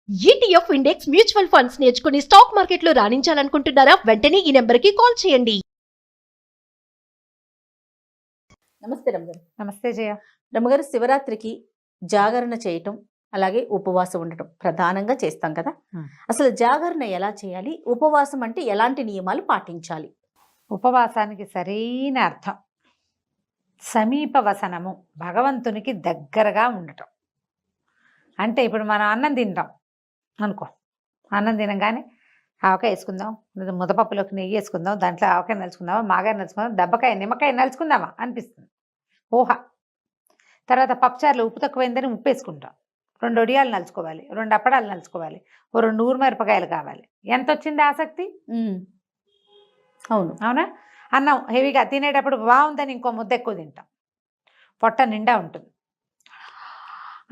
ETF index mutual funds నేర్చుకుని stock మార్కెట్లో రాణించాలనుకుంటున్నారా? వెంటనే ఈ నెంబర్కి కాల్ చేయండి. నమస్తే రమగారు. నమస్తే జయ. రమగారు, శివరాత్రికి జాగరణ చేయటం, అలాగే ఉపవాసం ఉండటం ప్రధానంగా చేస్తాం కదా. అసలు జాగరణ ఎలా చేయాలి, ఉపవాసం అంటే ఎలాంటి నియమాలు పాటించాలి? ఉపవాసానికి సరైన అర్థం సమీప వసనము, భగవంతునికి దగ్గరగా ఉండటం. అంటే ఇప్పుడు మనం అన్నం తింటాం అనుకో, అన్నం తినగానే ఆవకాయ వేసుకుందాం, లేదా ముద్దపప్పులోకి నెయ్యి వేసుకుందాం, దాంట్లో ఆవకాయ నలుచుకుందామా, మాగాయ నలుచుకుందాం, దెబ్బకాయ నిమ్మకాయ నలుచుకుందామా అనిపిస్తుంది ఊహ. తర్వాత పప్పుచారులు ఉప్పు తక్కువైందని ఉప్పు వేసుకుంటాం, 2 వడియాలు నలుచుకోవాలి, 2 అప్పడాలు నలుచుకోవాలి, ఓ 2 ఊరుమిరపకాయలు కావాలి. ఎంత వచ్చింది ఆసక్తి? అవును, అవునా? అన్నం హెవీగా తినేటప్పుడు బాగుందని ఇంకో ముద్ద ఎక్కువ తింటాం, పొట్ట నిండా ఉంటుంది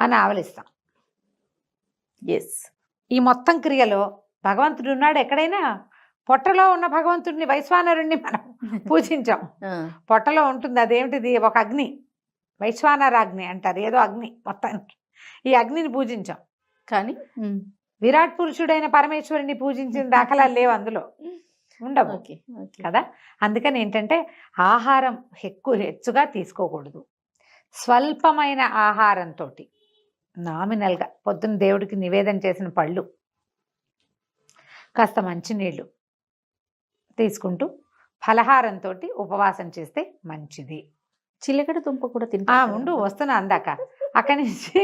అని ఆవలిస్తాం. ఎస్. ఈ మొత్తం క్రియలో భగవంతుడు ఉన్నాడు. ఎక్కడైనా పొట్టలో ఉన్న భగవంతుడిని, వైశ్వానరుణ్ణి మనం పూజించాం. పొట్టలో ఉంటుంది, అదేమిటిది, ఒక అగ్ని, వైశ్వానరాగ్ని అంటారు, ఏదో అగ్ని. మొత్తానికి ఈ అగ్నిని పూజించాం. కానీ విరాట్ పురుషుడైన పరమేశ్వరుని పూజించిన దాఖలాలు లేవు, అందులో ఉండవు కదా. అందుకని ఏంటంటే ఆహారం హెచ్చుగా తీసుకోకూడదు. స్వల్పమైన ఆహారంతో, నామినల్గా పొద్దున్న దేవుడికి నివేదన చేసిన పళ్ళు, కాస్త మంచినీళ్ళు తీసుకుంటూ ఫలహారంతో ఉపవాసం చేస్తే మంచిది. చిలకడ దుంప కూడా తింటా ఉండు, వస్తున్నా అందాక. అక్కడి నుంచి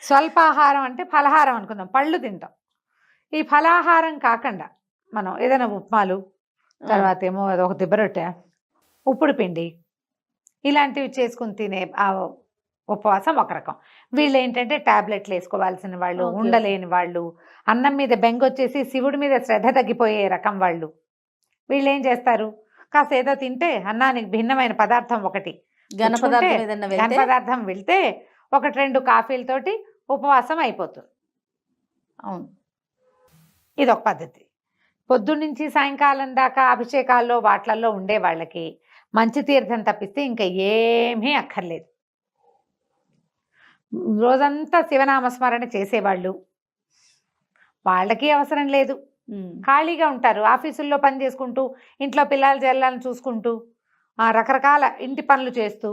స్వల్పాహారం అంటే ఫలహారం అనుకుందాం, పళ్ళు తింటాం. ఈ ఫలాహారం కాకుండా మనం ఏదైనా ఉప్మాలు, తర్వాత ఏమో ఒక దిబ్బరొట్టె, ఉప్పుడు పిండి, ఇలాంటివి చేసుకుని తినే ఉపవాసం ఒక రకం. వీళ్ళు ఏంటంటే టాబ్లెట్లు వేసుకోవాల్సిన వాళ్ళు, ఉండలేని వాళ్ళు, అన్నం మీద బెంగొచ్చేసి శివుడి మీద శ్రద్ధ తగ్గిపోయే రకం వాళ్ళు. వీళ్ళు ఏం చేస్తారు, కాస్త ఏదో తింటే అన్నానికి భిన్నమైన పదార్థం ఒకటి, ఘన పదార్థం వెళ్తే 1-2 కాఫీలతోటి ఉపవాసం అయిపోతుంది. అవును, ఇదొక పద్ధతి. పొద్దున్నుంచి సాయంకాలం దాకా అభిషేకాల్లో వాట్లల్లో ఉండే వాళ్ళకి మంచి తీర్థం తప్పిస్తే ఇంకా ఏమీ అక్కర్లేదు. రోజంతా శివనామస్మరణ చేసేవాళ్ళు, వాళ్ళకి అవసరం లేదు. ఖాళీగా ఉంటారు, ఆఫీసుల్లో పని చేసుకుంటూ, ఇంట్లో పిల్లల జల్లాలను చూసుకుంటూ, రకరకాల ఇంటి పనులు చేస్తూ,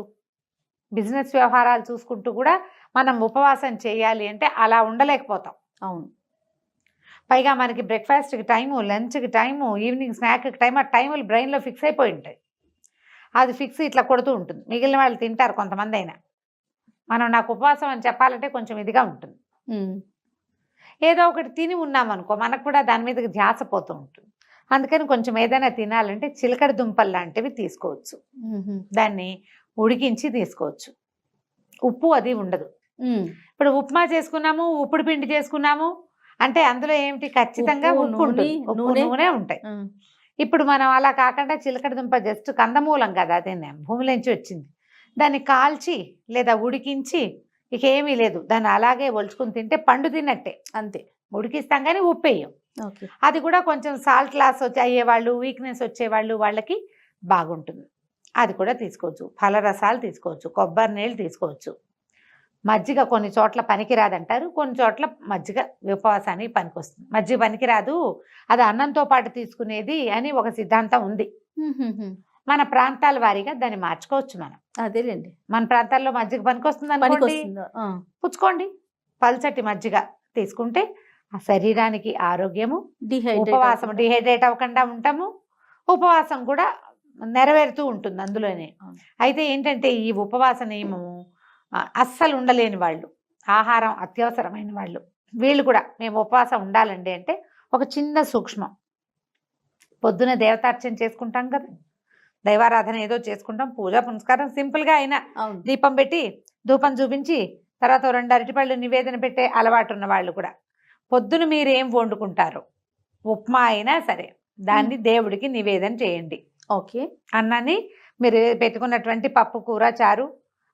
బిజినెస్ వ్యవహారాలు చూసుకుంటూ కూడా మనం ఉపవాసం చేయాలి అంటే అలా ఉండలేకపోతాం. అవును. పైగా మనకి బ్రేక్ఫాస్ట్కి టైము, లంచ్కి టైము, ఈవినింగ్ స్నాక్కి టైం, ఆ టైములు బ్రెయిన్లో ఫిక్స్ అయిపోయి ఉంటాయి. అది ఫిక్స్ ఇట్లా కొడుతూ ఉంటుంది. మిగిలిన వాళ్ళు తింటారు కొంతమంది అయినా. మనం నాకు ఉపవాసం అని చెప్పాలంటే కొంచెం ఇదిగా ఉంటుంది. ఏదో ఒకటి తిని ఉన్నామనుకో, మనకు కూడా దాని మీద ధ్యాస పోతూ ఉంటుంది. అందుకని కొంచెం ఏదైనా తినాలంటే చిలకడ దుంపలు లాంటివి తీసుకోవచ్చు, దాన్ని ఉడికించి తీసుకోవచ్చు. ఉప్పు అది ఉండదు. ఇప్పుడు ఉప్మా చేసుకున్నాము, ఉప్పుడు పిండి చేసుకున్నాము అంటే అందులో ఏమిటి, ఖచ్చితంగా ఉప్పు ఉంటుంది, నూనె ఉంటాయి. ఇప్పుడు మనం అలా కాకుండా చిలకడ దుంప జస్ట్ కందమూలం కదా, అదే భూమిలోంచి వచ్చింది, దాన్ని కాల్చి లేదా ఉడికించి, ఇక ఏమీ లేదు, దాన్ని అలాగే ఒలుచుకుని తింటే పండు తిన్నట్టే, అంతే. ఉడికిస్తాం కానీ ఉప్పు వేయం. అది కూడా కొంచెం సాల్ట్ లాస్ అయ్యేవాళ్ళు, వీక్నెస్ వచ్చేవాళ్ళు, వాళ్ళకి బాగుంటుంది. అది కూడా తీసుకోవచ్చు. ఫలరసాలు తీసుకోవచ్చు, కొబ్బరి నీళ్ళు తీసుకోవచ్చు. మజ్జిగ కొన్ని చోట్ల పనికిరాదంటారు, కొన్ని చోట్ల మజ్జిగ ఉపవాసానికి పనికొస్తుంది. మజ్జిగ పనికిరాదు, అది అన్నంతో పాటు తీసుకునేది అని ఒక సిద్ధాంతం ఉంది. మన ప్రాంతాల వారీగా దాన్ని మార్చుకోవచ్చు మనం. అదేలేండి, మన ప్రాంతాల్లో మజ్జిగ పనికొస్తుంది అనుకోండి, పుచ్చుకోండి. పల్చటి మజ్జిగ తీసుకుంటే ఆ శరీరానికి ఆరోగ్యము, ఉపవాసం డిహైడ్రేట్ అవ్వకుండా ఉంటాము, ఉపవాసం కూడా నెరవేరుతూ ఉంటుంది అందులోనే. అయితే ఏంటంటే ఈ ఉపవాస నియమము అస్సలు ఉండలేని వాళ్ళు, ఆహారం అత్యవసరమైన వాళ్ళు, వీళ్ళు కూడా మేము ఉపవాసం ఉండాలండి అంటే ఒక చిన్న సూక్ష్మం. పొద్దున దేవతార్చన చేసుకుంటాం కదా, దైవారాధన ఏదో చేసుకుంటాం, పూజా పునస్కారం సింపుల్గా అయినా దీపం పెట్టి ధూపం చూపించి తర్వాత 2 అరటిపళ్ళు నివేదన పెట్టే అలవాటు ఉన్న వాళ్ళు కూడా పొద్దున మీరు ఏం వండుకుంటారో, ఉప్మా అయినా సరే దాన్ని దేవుడికి నివేదన చేయండి. ఓకే. అన్నాన్ని మీరు పెట్టుకున్నటువంటి పప్పు, కూర, చారు,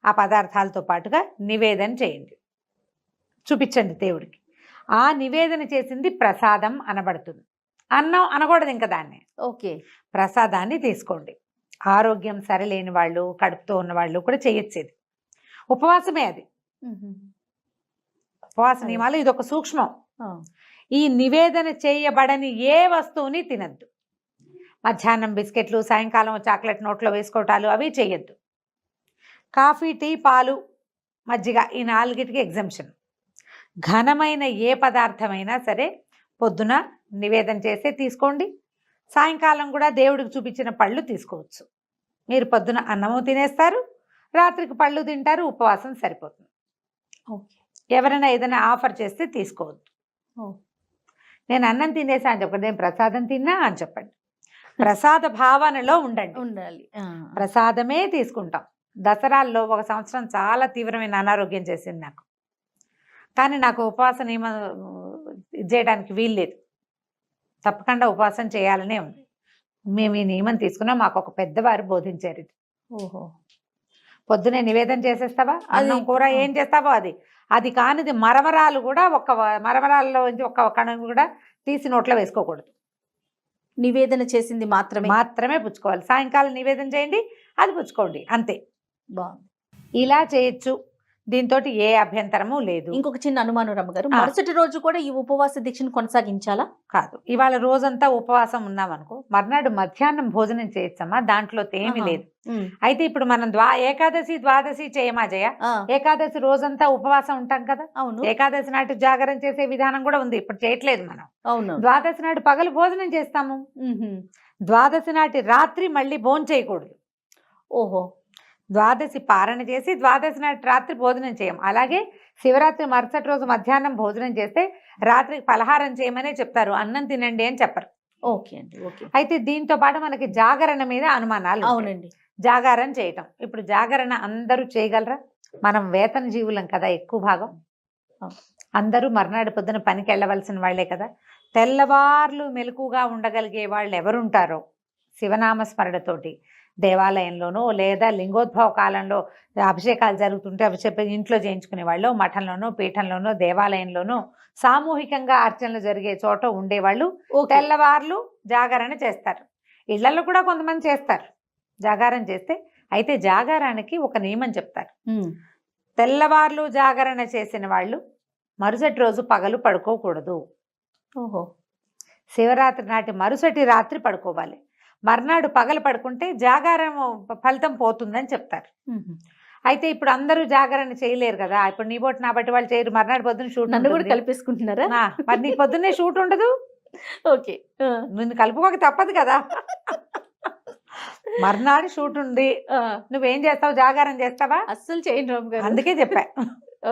ఆ పదార్థాలతో పాటుగా నివేదన చేయండి, చూపించండి దేవుడికి. ఆ నివేదన చేసింది ప్రసాదం అనబడుతుంది. అన్నం అనకూడదు ఇంకా దాన్ని. ఓకే. ప్రసాదాన్ని తీసుకోండి. ఆరోగ్యం సరిలేని వాళ్ళు, కడుపుతో ఉన్న వాళ్ళు కూడా చేయొచ్చేది ఉపవాసమే. అది ఉపవాస నియమాలు, ఇది ఒక సూక్ష్మం. ఈ నివేదన చేయబడని ఏ వస్తువుని తినద్దు. మధ్యాహ్నం బిస్కెట్లు, సాయంకాలం చాక్లెట్ నోట్లో వేసుకోవటాలు అవి చేయొద్దు. కాఫీ, టీ, పాలు, మజ్జిగ ఈ 4టికి ఎగ్జంప్షన్. ఘనమైన ఏ పదార్థమైనా సరే పొద్దున నివేదన చేసే తీసుకోండి. సాయంకాలం కూడా దేవుడికి చూపించిన పళ్ళు తీసుకోవచ్చు. మీరు పొద్దున అన్నము తినేస్తారు, రాత్రికి పళ్ళు తింటారు, ఉపవాసం సరిపోతుంది. ఓకే. ఎవరైనా ఏదైనా ఆఫర్ చేస్తే తీసుకోవద్దు. నేను అన్నం తినేసా అని చెప్పండి, నేను ప్రసాదం తిన్నా అని చెప్పండి. ప్రసాద భావనలో ఉండండి. ఉండాలి. ప్రసాదమే తీసుకుంటాం. దసరాల్లో ఒక సంవత్సరం చాలా తీవ్రమైన అనారోగ్యం చేసింది నాకు. కానీ నాకు ఉపవాస నియమం చేయడానికి వీల్లేదు. తప్పకుండా ఉపవాసం చేయాలనే ఉంది. మేము ఈ నియమం తీసుకున్నాం. మాకు ఒక పెద్దవారు బోధించారు ఇది. ఓహో. పొద్దునే నివేదన చేసేస్తావా, అన్నం కూర ఏం చేస్తావో అది కానిది మరమరాలు కూడా మరమరాల్లో ఒక కణం కూడా తీసి నోట్లో వేసుకోకూడదు. నివేదన చేసింది మాత్రమే పుచ్చుకోవాలి. సాయంకాలం నివేదన చేయండి, అది పుచ్చుకోండి, అంతే. బాగుంది. ఇలా చేయొచ్చు. దీంతో ఏ అభ్యంతరము లేదు. ఇంకొక చిన్న అనుమానం రమ్మగారు, మరుసటి రోజు కూడా ఈ ఉపవాస దీక్షను కొనసాగించాలా? కాదు. ఇవాళ రోజంతా ఉపవాసం ఉన్నామనుకో, మర్నాడు మధ్యాహ్నం భోజనం చేయొచ్చమ్మా, దాంట్లో ఏమీ లేదు. అయితే ఇప్పుడు మనం ఏకాదశి, ద్వాదశి చేయమా జయ? ఏకాదశి రోజంతా ఉపవాసం ఉంటాం కదా. అవును. ఏకాదశి నాటి జాగరణ చేసే విధానం కూడా ఉంది, ఇప్పుడు చేయట్లేదు మనం. అవును. ద్వాదశి నాటి పగలు భోజనం చేస్తాము. ద్వాదశి నాటి రాత్రి మళ్ళీ భోజనం చేయకూడదు. ఓహో. ద్వాదశి పారణ చేసి ద్వాదశి నాటి రాత్రి భోజనం చేయం. అలాగే శివరాత్రి మరుసటి రోజు మధ్యాహ్నం భోజనం చేస్తే రాత్రికి పలహారం చేయమనే చెప్తారు, అన్నం తినండి అని చెప్పరు. ఓకే అండి. ఓకే. అయితే దీంతో పాటు మనకి జాగరణ మీద అనుమానాలు. అవునండి. జాగారం చేయటం. ఇప్పుడు జాగరణ అందరూ చేయగలరా? మనం వేతన జీవులం కదా ఎక్కువ భాగం. అందరూ మర్నాడు పొద్దున పనికి వెళ్ళవలసిన వాళ్లే కదా. తెల్లవార్లు మెలకుగా ఉండగలిగే వాళ్ళు ఎవరుంటారో శివనామస్మరణతోటి దేవాలయంలోనో లేదా లింగోద్భవ కాలంలో అభిషేకాలు జరుగుతుంటే అభిషేకం ఇంట్లో చేయించుకునే వాళ్ళు, మఠంలోనో పీఠంలోనో దేవాలయంలోనో సామూహికంగా అర్చనలు జరిగే చోట ఉండేవాళ్ళు తెల్లవార్లు జాగరణ చేస్తారు. ఇళ్లలో కూడా కొంతమంది చేస్తారు జాగారం చేస్తే. అయితే జాగారానికి ఒక నియమం చెప్తారు. తెల్లవార్లు జాగరణ చేసిన వాళ్ళు మరుసటి రోజు పగలు పడుకోకూడదు. ఓహో. శివరాత్రి నాటి మరుసటి రాత్రి పడుకోవాలి. మర్నాడు పగలు పడుకుంటే జాగారం ఫలితం పోతుందని చెప్తారు. అయితే ఇప్పుడు అందరూ జాగరణ చేయలేరు కదా. ఇప్పుడు నీ బోటి నా బట్టి వాళ్ళు చేయరు. మర్నాడు పొద్దున్న షూట్ నన్ను కూడా కల్పేసుకుంటున్నారా? మరి నీ పొద్దున్నే షూట్ ఉండదు. ఓకే. నిన్ను కలుపుకోక తప్పదు కదా. మర్నాడు షూట్ ఉంది, నువ్వేం చేస్తావు? జాగారం చేస్తావా? అస్సలు చేయను రామ్ గారు. అందుకే చెప్పా.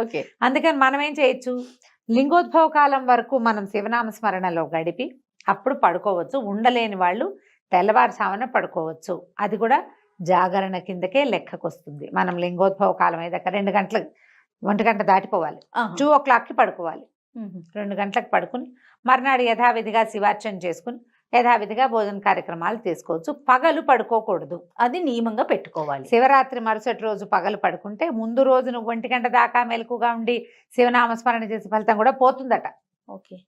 ఓకే. అందుకని మనం ఏం చేయొచ్చు, లింగోద్భవ కాలం వరకు మనం శివనామ స్మరణలో గడిపి అప్పుడు పడుకోవచ్చు. ఉండలేని వాళ్ళు తెల్లవారుసామున పడుకోవచ్చు. అది కూడా జాగరణ కిందకే లెక్కకు వస్తుంది. మనం లింగోద్భవ కాలం అయ్యాక 2 గంటలకు 1 గంట దాటిపోవాలి. 2 o'clockకి పడుకోవాలి. 2 గంటలకు పడుకుని మర్నాడు యథావిధిగా శివార్చన చేసుకుని యథావిధిగా భోజన కార్యక్రమాలు తీసుకోవచ్చు. పగలు పడుకోకూడదు, అది నియమంగా పెట్టుకోవాలి. శివరాత్రి మరుసటి రోజు పగలు పడుకుంటే ముందు రోజు నువ్వు 1 గంట దాకా మెలకుగా ఉండి శివనామస్మరణ చేసే ఫలితం కూడా పోతుందట. ఓకే.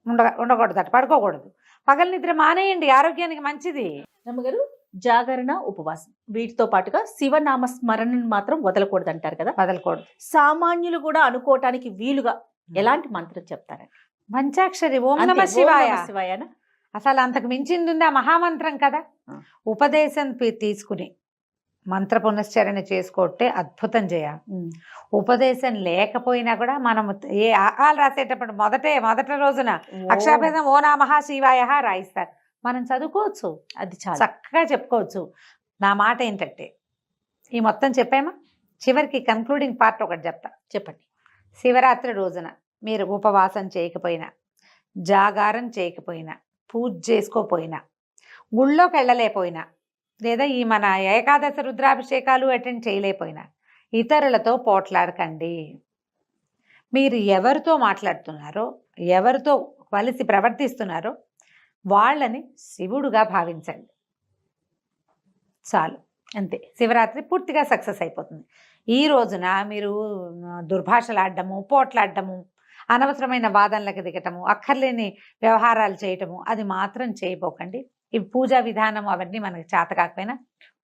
ఉండకూడదట, పడుకోకూడదు. పగలు నిద్ర మానేయండి, ఆరోగ్యానికి మంచిది. రమ్మగారు, జాగరణ, ఉపవాసం వీటితో పాటుగా శివనామ స్మరణను మాత్రం వదలకూడదు అంటారు కదా. వదలకూడదు. సామాన్యులు కూడా అనుకోవటానికి వీలుగా ఎలాంటి మంత్రం చెప్తారండి? పంచాక్షరి ఓం నమ శివాయ. శివాయన అసలు అంతకు మించింది ఉంది ఆ మహామంత్రం కదా. ఉపదేశం తీసుకుని మంత్ర పునశ్చరణ చేసుకోవటే అద్భుతం చేయాలి. ఉపదేశం లేకపోయినా కూడా మనం ఏ ఆకాలు రాసేటప్పుడు మొదటి రోజున అక్షరాభేదం ఓ నమః శివాయ రాయిస్తారు. మనం చదువుకోవచ్చు, అది చాలా చక్కగా చెప్పుకోవచ్చు. నా మాట ఏంటంటే ఈ మొత్తం చెప్పామా, చివరికి కన్క్లూడింగ్ పార్ట్ ఒకటి చెప్తా. చెప్పండి. శివరాత్రి రోజున మీరు ఉపవాసం చేయకపోయినా, జాగారం చేయకపోయినా, పూజ చేసుకోపోయినా, గుళ్ళోకి వెళ్ళలేకపోయినా, లేదా ఈ మన ఏకాదశి రుద్రాభిషేకాలు అటెండ్ చేయలేకపోయినా ఇతరులతో పోట్లాడకండి. మీరు ఎవరితో మాట్లాడుతున్నారో, ఎవరితో కలిసి ప్రవర్తిస్తున్నారో వాళ్ళని శివుడుగా భావించండి. చాలు, అంతే. శివరాత్రి పూర్తిగా సక్సెస్ అయిపోతుంది. ఈ రోజున మీరు దుర్భాషలాడటము, పోట్లాడటము, అనవసరమైన వాదనలకు దిగటము, అక్కర్లేని వ్యవహారాలు చేయటము అది మాత్రం చేయబోకండి. ఈ పూజా విధానం అవన్నీ మనకి చేత కాకపోయినా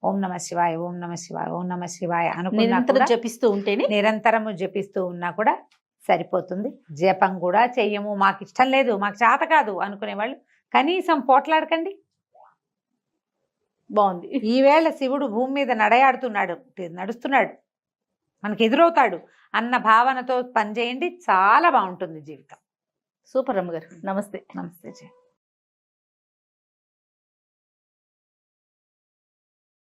ఓం నమ శివాయ, ఓం నమ శివాయ, ఓం నమ శివాయ అనుకున్నా జపిస్తూ ఉంటేనే, నిరంతరము జపిస్తూ ఉన్నా కూడా సరిపోతుంది. జపం కూడా చెయ్యము, మాకు ఇష్టం లేదు, మాకు చేత కాదు అనుకునే వాళ్ళు కనీసం పోట్లాడకండి. బాగుంది. ఈవేళ శివుడు భూమి మీద నడుస్తున్నాడు, మనకి ఎదురవుతాడు అన్న భావనతో పనిచేయండి, చాలా బాగుంటుంది జీవితం. సూపర్ రమ్మగారు. నమస్తే. నమస్తే.